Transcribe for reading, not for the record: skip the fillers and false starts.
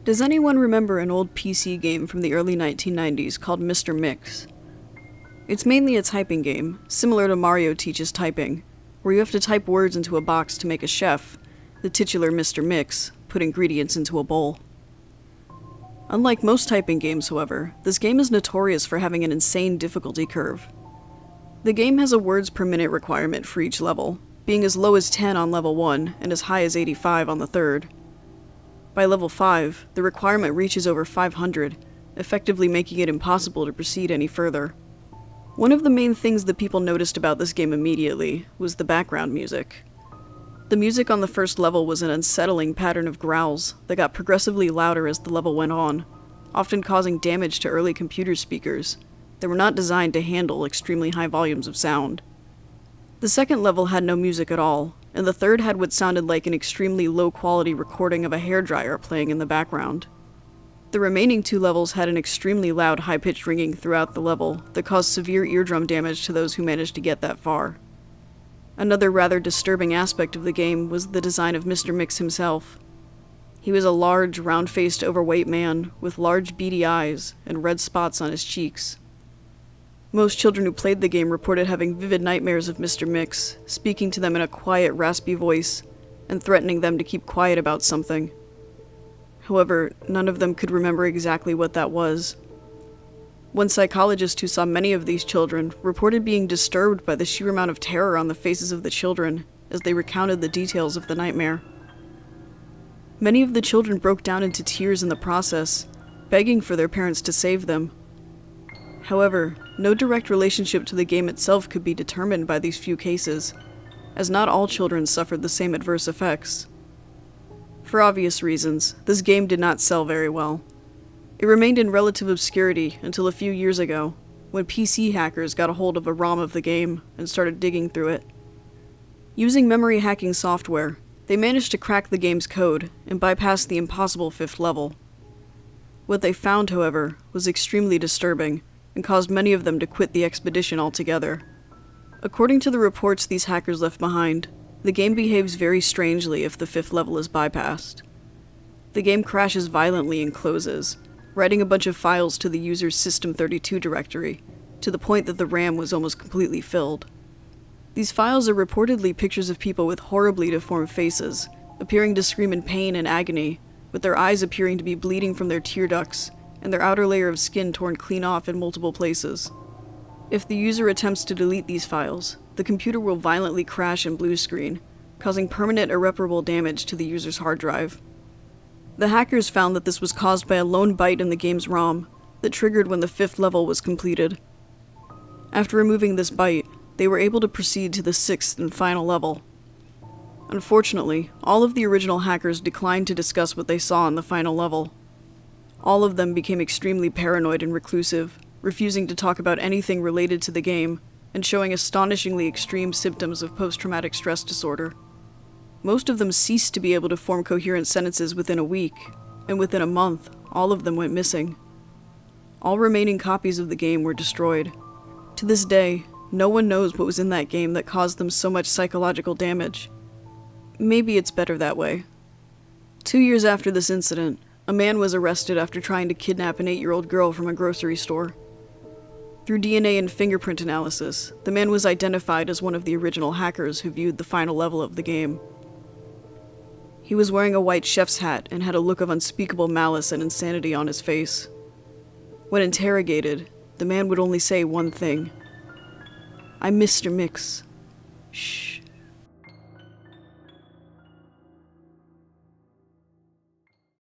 Does anyone remember an old PC game from the early 1990s called Mr. Mix? It's mainly a typing game, similar to Mario Teaches Typing, where you have to type words into a box to make a chef, the titular Mr. Mix, put ingredients into a bowl. Unlike most typing games, however, this game is notorious for having an insane difficulty curve. The game has a words per minute requirement for each level, being as low as 10 on level 1 and as high as 85 on the third. By level 5, the requirement reaches over 500, effectively making it impossible to proceed any further. One of the main things that people noticed about this game immediately was the background music. The music on the first level was an unsettling pattern of growls that got progressively louder as the level went on, often causing damage to early computer speakers that were not designed to handle extremely high volumes of sound. The second level had no music at all, and the third had what sounded like an extremely low-quality recording of a hairdryer playing in the background. The remaining 2 levels had an extremely loud high-pitched ringing throughout the level that caused severe eardrum damage to those who managed to get that far. Another rather disturbing aspect of the game was the design of Mr. Mix himself. He was a large, round-faced, overweight man with large beady eyes and red spots on his cheeks. Most children who played the game reported having vivid nightmares of Mr. Mix, speaking to them in a quiet, raspy voice, and threatening them to keep quiet about something. However, none of them could remember exactly what that was. One psychologist who saw many of these children reported being disturbed by the sheer amount of terror on the faces of the children as they recounted the details of the nightmare. Many of the children broke down into tears in the process, begging for their parents to save them. However, no direct relationship to the game itself could be determined by these few cases, as not all children suffered the same adverse effects. For obvious reasons, this game did not sell very well. It remained in relative obscurity until a few years ago, when PC hackers got a hold of a ROM of the game and started digging through it. Using memory hacking software, they managed to crack the game's code and bypass the impossible 5th level. What they found, however, was extremely disturbing, and caused many of them to quit the expedition altogether. According to the reports these hackers left behind, the game behaves very strangely if the 5th level is bypassed. The game crashes violently and closes, writing a bunch of files to the user's System32 directory, to the point that the RAM was almost completely filled. These files are reportedly pictures of people with horribly deformed faces, appearing to scream in pain and agony, with their eyes appearing to be bleeding from their tear ducts, and their outer layer of skin torn clean off in multiple places. If the user attempts to delete these files, the computer will violently crash and blue screen, causing permanent irreparable damage to the user's hard drive. The hackers found that this was caused by a lone byte in the game's ROM that triggered when the 5th level was completed. After removing this byte, they were able to proceed to the 6th and final level. Unfortunately, all of the original hackers declined to discuss what they saw in the final level. All of them became extremely paranoid and reclusive, refusing to talk about anything related to the game, and showing astonishingly extreme symptoms of post-traumatic stress disorder. Most of them ceased to be able to form coherent sentences within a week, and within a month, all of them went missing. All remaining copies of the game were destroyed. To this day, no one knows what was in that game that caused them so much psychological damage. Maybe it's better that way. 2 years after this incident, a man was arrested after trying to kidnap an 8-year-old girl from a grocery store. Through DNA and fingerprint analysis, the man was identified as one of the original hackers who viewed the final level of the game. He was wearing a white chef's hat and had a look of unspeakable malice and insanity on his face. When interrogated, the man would only say one thing: "I'm Mr. Mix. Shh."